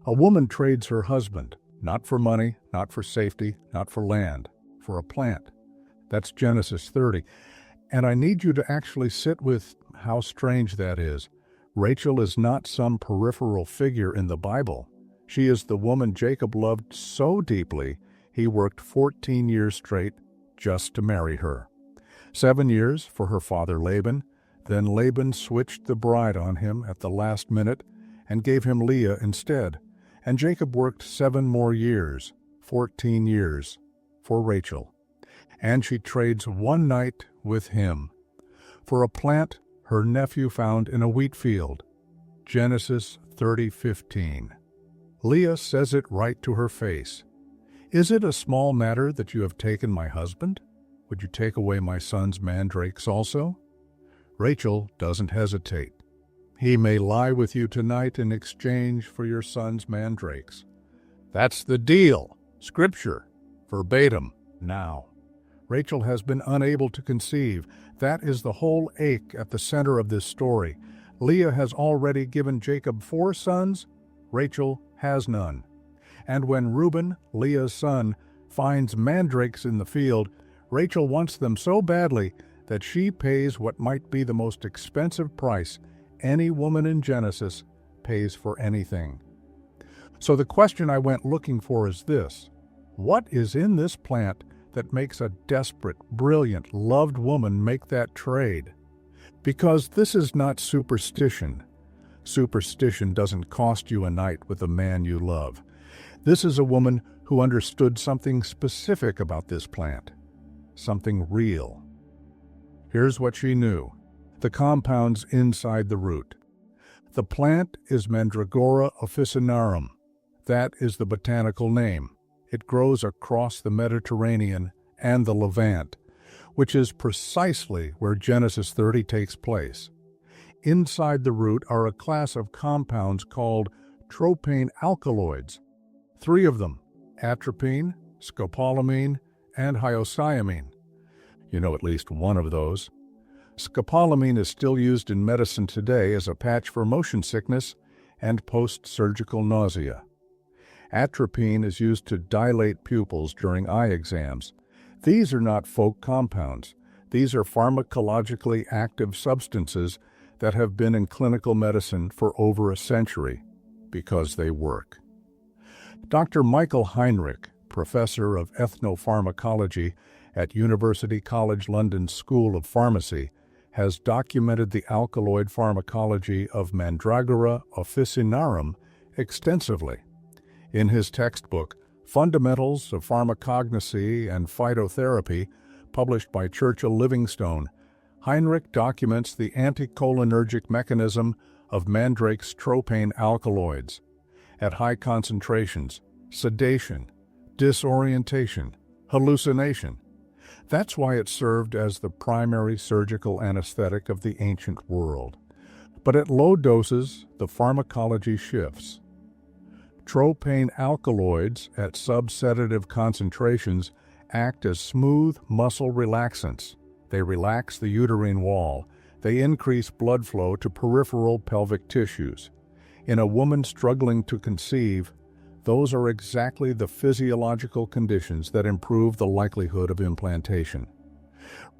A woman trades her husband, not for money, not for safety, not for land, for a plant. That's Genesis 30. And I need you to actually sit with how strange that is. Rachel is not some peripheral figure in the Bible. She is the woman Jacob loved so deeply, he worked 14 years straight just to marry her. 7 years for her father Laban. Then Laban switched the bride on him at the last minute and gave him Leah instead. And Jacob worked 7 more years, 14 years, for Rachel. And she trades one night with him for a plant her nephew found in a wheat field. Genesis 30:15. Leah says it right to her face. Is it a small matter that you have taken my husband? Would you take away my son's mandrakes also? Rachel doesn't hesitate. He may lie with you tonight in exchange for your son's mandrakes. That's the deal. Scripture. Verbatim. Now. Rachel has been unable to conceive. That is the whole ache at the center of this story. Leah has already given Jacob 4 sons. Rachel has none. And when Reuben, Leah's son, finds mandrakes in the field, Rachel wants them so badly that she pays what might be the most expensive price any woman in Genesis pays for anything. So the question I went looking for is this: what is in this plant that makes a desperate, brilliant, loved woman make that trade? Because this is not superstition. Superstition doesn't cost you a night with the man you love. This is a woman who understood something specific about this plant, something real. Here's what she knew: the compounds inside the root. The plant is Mandragora officinarum. That is the botanical name. It grows across the Mediterranean and the Levant, which is precisely where Genesis 30 takes place. Inside the root are a class of compounds called Tropane alkaloids. 3 of them: atropine, scopolamine, and hyoscyamine. You know at least one of those. Scopolamine is still used in medicine today as a patch for motion sickness and post-surgical nausea. Atropine is used to dilate pupils during eye exams. These are not folk compounds. These are pharmacologically active substances that have been in clinical medicine for over a century because they work. Dr. Michael Heinrich, professor of ethnopharmacology at University College London School of Pharmacy, has documented the alkaloid pharmacology of Mandragora officinarum extensively. In his textbook, Fundamentals of Pharmacognosy and Phytotherapy, published by Churchill Livingstone, Heinrich documents the anticholinergic mechanism of Mandrake's tropane alkaloids. At high concentrations, sedation, disorientation, hallucination. That's why it served as the primary surgical anesthetic of the ancient world. But at low doses, the pharmacology shifts. Tropane alkaloids at subsedative concentrations act as smooth muscle relaxants. They relax the uterine wall. They increase blood flow to peripheral pelvic tissues. In a woman struggling to conceive, those are exactly the physiological conditions that improve the likelihood of implantation.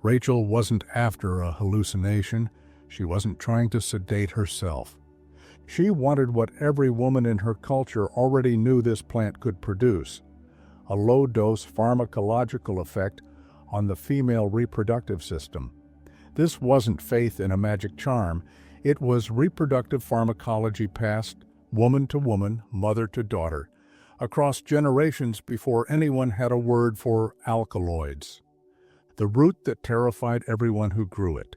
Rachel wasn't after a hallucination. She wasn't trying to sedate herself. She wanted what every woman in her culture already knew this plant could produce: a low-dose pharmacological effect on the female reproductive system. This wasn't faith in a magic charm. It was reproductive pharmacology passed woman to woman, mother to daughter, across generations before anyone had a word for alkaloids, the root that terrified everyone who grew it.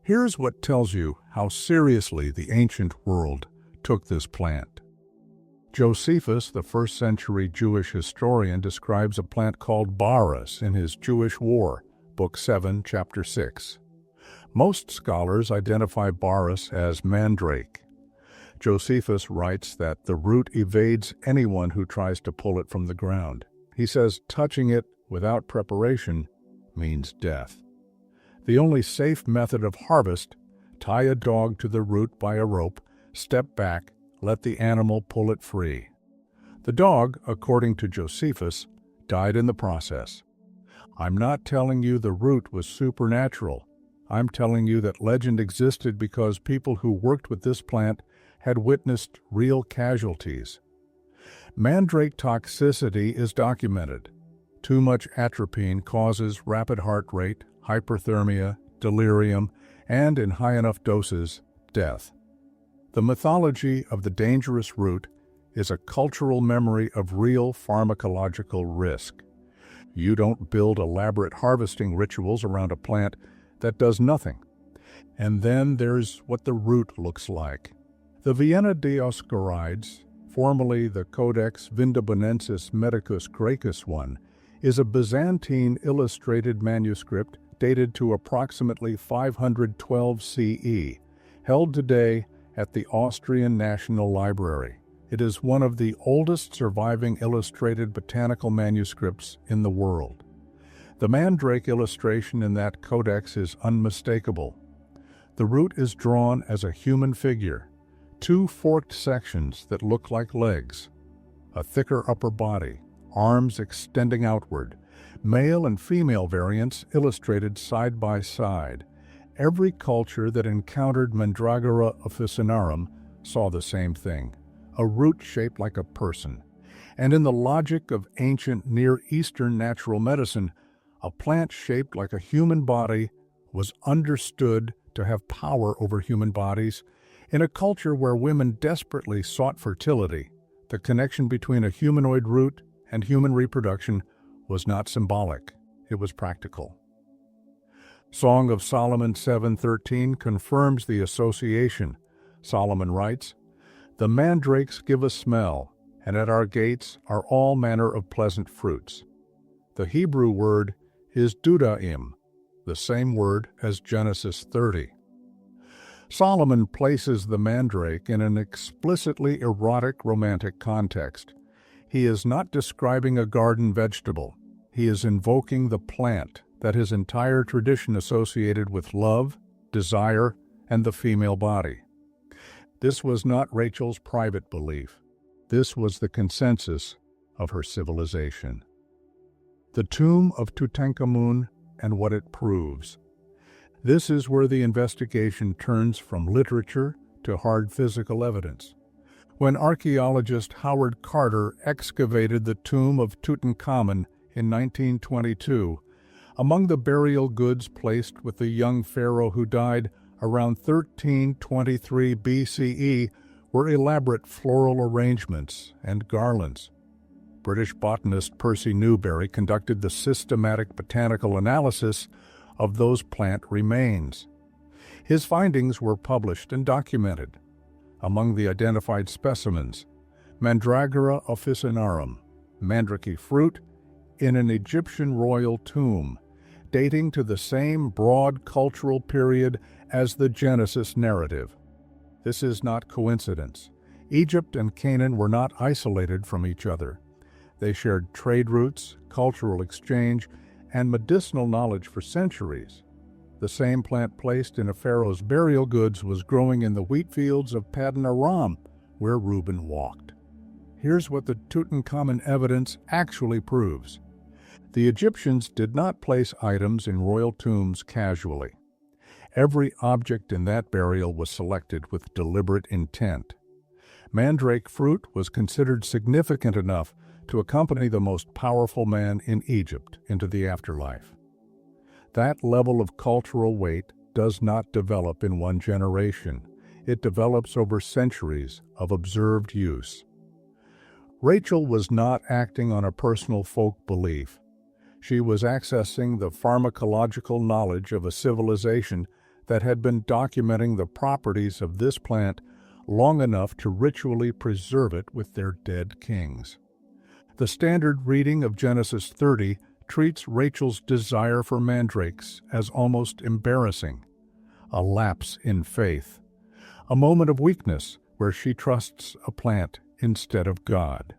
Here's what tells you how seriously the ancient world took this plant. Josephus, the first-century Jewish historian, describes a plant called baris in his Jewish War, Book 7, Chapter 6. Most scholars identify baris as mandrake. Josephus writes that the root evades anyone who tries to pull it from the ground. He says touching it without preparation means death. The only safe method of harvest: tie a dog to the root by a rope, step back, let the animal pull it free. The dog, according to Josephus, died in the process. I'm not telling you the root was supernatural. I'm telling you that legend existed because people who worked with this plant had witnessed real casualties. Mandrake toxicity is documented. Too much atropine causes rapid heart rate, hyperthermia, delirium, and, in high enough doses, death. The mythology of the dangerous root is a cultural memory of real pharmacological risk. You don't build elaborate harvesting rituals around a plant that does nothing. And then there's what the root looks like. The Vienna Dioscorides, formerly the Codex Vindobonensis Medicus Graecus I, is a Byzantine illustrated manuscript dated to approximately 512 CE, held today at the Austrian National Library. It is one of the oldest surviving illustrated botanical manuscripts in the world. The mandrake illustration in that codex is unmistakable. The root is drawn as a human figure, two forked sections that look like legs, a thicker upper body, arms extending outward, male and female variants illustrated side by side. Every culture that encountered Mandragora officinarum saw the same thing, a root shaped like a person. And in the logic of ancient Near Eastern natural medicine, a plant shaped like a human body was understood to have power over human bodies. In a culture where women desperately sought fertility, the connection between a humanoid root and human reproduction was not symbolic, it was practical. Song of Solomon 7:13 confirms the association. Solomon writes, "The mandrakes give a smell, and at our gates are all manner of pleasant fruits." The Hebrew word is dudaim, the same word as Genesis 30. Solomon places the mandrake in an explicitly erotic romantic context. He is not describing a garden vegetable. He is invoking the plant that his entire tradition associated with love, desire, and the female body. This was not Rachel's private belief. This was the consensus of her civilization. The Tomb of Tutankhamun and what it proves. This is where the investigation turns from literature to hard physical evidence. When archaeologist Howard Carter excavated the Tomb of Tutankhamun in 1922, among the burial goods placed with the young pharaoh who died around 1323 BCE were elaborate floral arrangements and garlands. British botanist Percy Newberry conducted the systematic botanical analysis of those plant remains. His findings were published and documented. Among the identified specimens, Mandragora officinarum, mandrake fruit, in an Egyptian royal tomb, dating to the same broad cultural period as the Genesis narrative. This is not coincidence. Egypt and Canaan were not isolated from each other. They shared trade routes, cultural exchange, and medicinal knowledge for centuries. The same plant placed in a pharaoh's burial goods was growing in the wheat fields of Paddan Aram, where Reuben walked. Here's what the Tutankhamun evidence actually proves. The Egyptians did not place items in royal tombs casually. Every object in that burial was selected with deliberate intent. Mandrake fruit was considered significant enough to accompany the most powerful man in Egypt into the afterlife. That level of cultural weight does not develop in one generation. It develops over centuries of observed use. Rachel was not acting on a personal folk belief. She was accessing the pharmacological knowledge of a civilization that had been documenting the properties of this plant long enough to ritually preserve it with their dead kings. The standard reading of Genesis 30 treats Rachel's desire for mandrakes as almost embarrassing, a lapse in faith, a moment of weakness where she trusts a plant instead of God.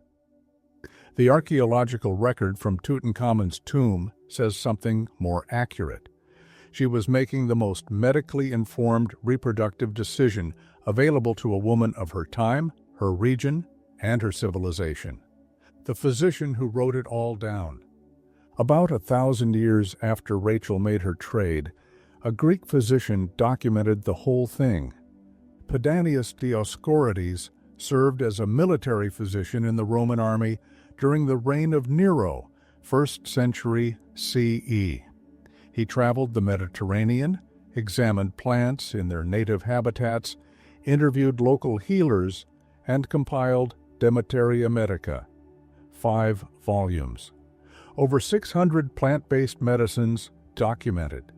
The archaeological record from Tutankhamun's tomb says something more accurate. She was making the most medically informed reproductive decision available to a woman of her time, her region, and her civilization. The physician who wrote it all down. About 1,000 years after Rachel made her trade, a Greek physician documented the whole thing. Pedanius Dioscorides served as a military physician in the Roman army during the reign of Nero, 1st century CE. He traveled the Mediterranean, examined plants in their native habitats, interviewed local healers, and compiled De Materia Medica, 5 volumes. Over 600 plant-based medicines documented.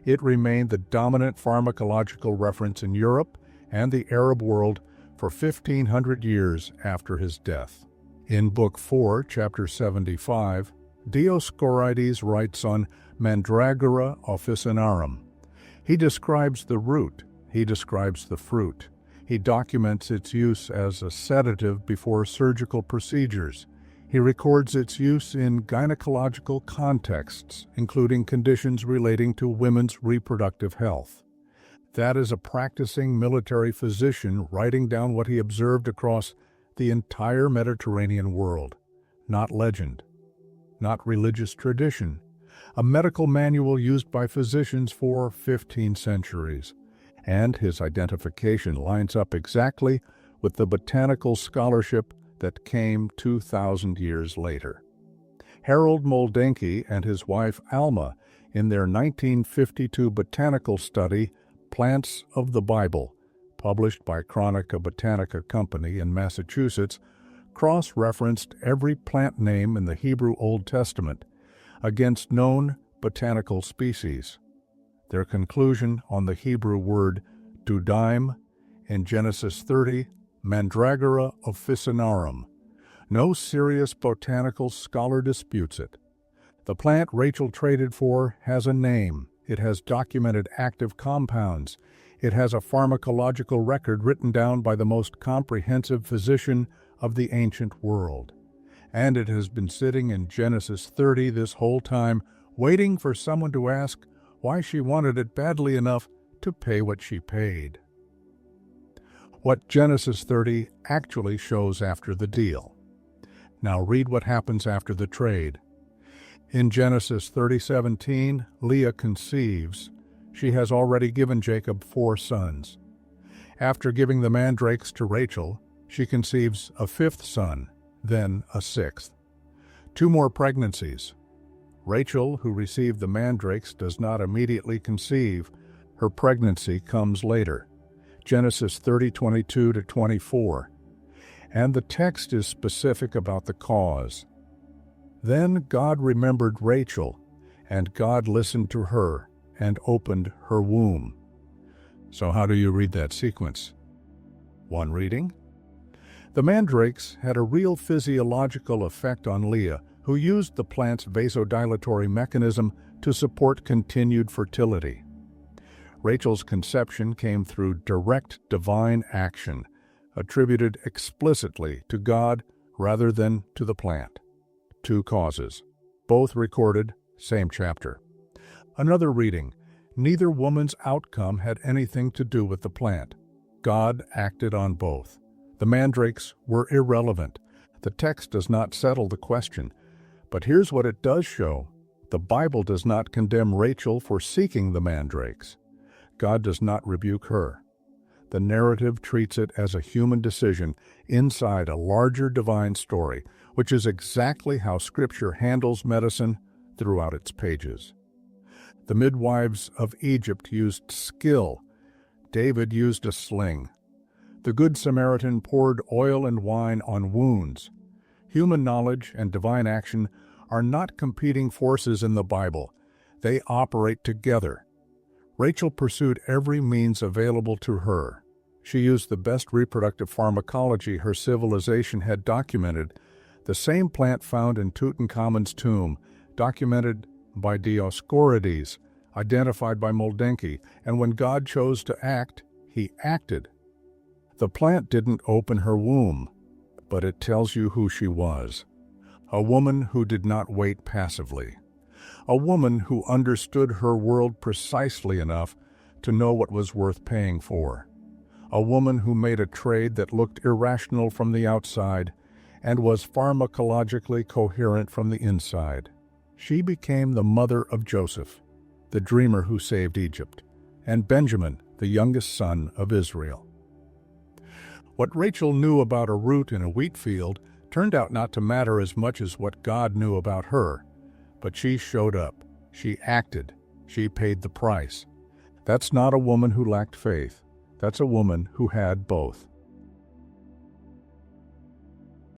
It remained the dominant pharmacological reference in Europe and the Arab world for 1,500 years after his death. In Book 4, Chapter 75, Dioscorides writes on Mandragora officinarum. He describes the root, he describes the fruit. He documents its use as a sedative before surgical procedures. He records its use in gynecological contexts, including conditions relating to women's reproductive health. That is a practicing military physician writing down what he observed across the entire Mediterranean world. Not legend, not religious tradition. A medical manual used by physicians for 15 centuries. And his identification lines up exactly with the botanical scholarship that came 2,000 years later. Harold Moldenke and his wife Alma, in their 1952 botanical study, Plants of the Bible, published by Chronica Botanica Company in Massachusetts, cross-referenced every plant name in the Hebrew Old Testament against known botanical species. Their conclusion on the Hebrew word dudaim in Genesis 30, Mandragora officinarum. No serious botanical scholar disputes it. The plant Rachel traded for has a name. It has documented active compounds. It has a pharmacological record written down by the most comprehensive physician of the ancient world. And it has been sitting in Genesis 30 this whole time, waiting for someone to ask why she wanted it badly enough to pay what she paid. What Genesis 30 actually shows after the deal. Now read what happens after the trade. In Genesis 30:17, Leah conceives. She has already given Jacob 4 sons. After giving the mandrakes to Rachel, she conceives a 5th son, then a 6th. 2 more pregnancies. Rachel, who received the mandrakes, does not immediately conceive. Her pregnancy comes later. Genesis 30:22-24. And the text is specific about the cause. Then God remembered Rachel, and God listened to her and opened her womb. So how do you read that sequence? One reading? The mandrakes had a real physiological effect on Leah, who used the plant's vasodilatory mechanism to support continued fertility. Rachel's conception came through direct divine action, attributed explicitly to God rather than to the plant. 2 causes, both recorded, same chapter. Another reading, neither woman's outcome had anything to do with the plant. God acted on both. The mandrakes were irrelevant. The text does not settle the question. But here's what it does show. The Bible does not condemn Rachel for seeking the mandrakes. God does not rebuke her. The narrative treats it as a human decision inside a larger divine story, which is exactly how Scripture handles medicine throughout its pages. The midwives of Egypt used skill. David used a sling. The Good Samaritan poured oil and wine on wounds. Human knowledge and divine action are not competing forces in the Bible. They operate together. Rachel pursued every means available to her. She used the best reproductive pharmacology her civilization had documented, the same plant found in Tutankhamun's tomb, documented by Dioscorides, identified by Moldenke, and when God chose to act, he acted. The plant didn't open her womb, but it tells you who she was. A woman who did not wait passively. A woman who understood her world precisely enough to know what was worth paying for. a woman who made a trade that looked irrational from the outside and was pharmacologically coherent from the inside. She became the mother of Joseph, the dreamer who saved Egypt, and Benjamin, the youngest son of Israel. What Rachel knew about a root in a wheat field turned out not to matter as much as what God knew about her. But she showed up. She acted. She paid the price. That's not a woman who lacked faith. That's a woman who had both.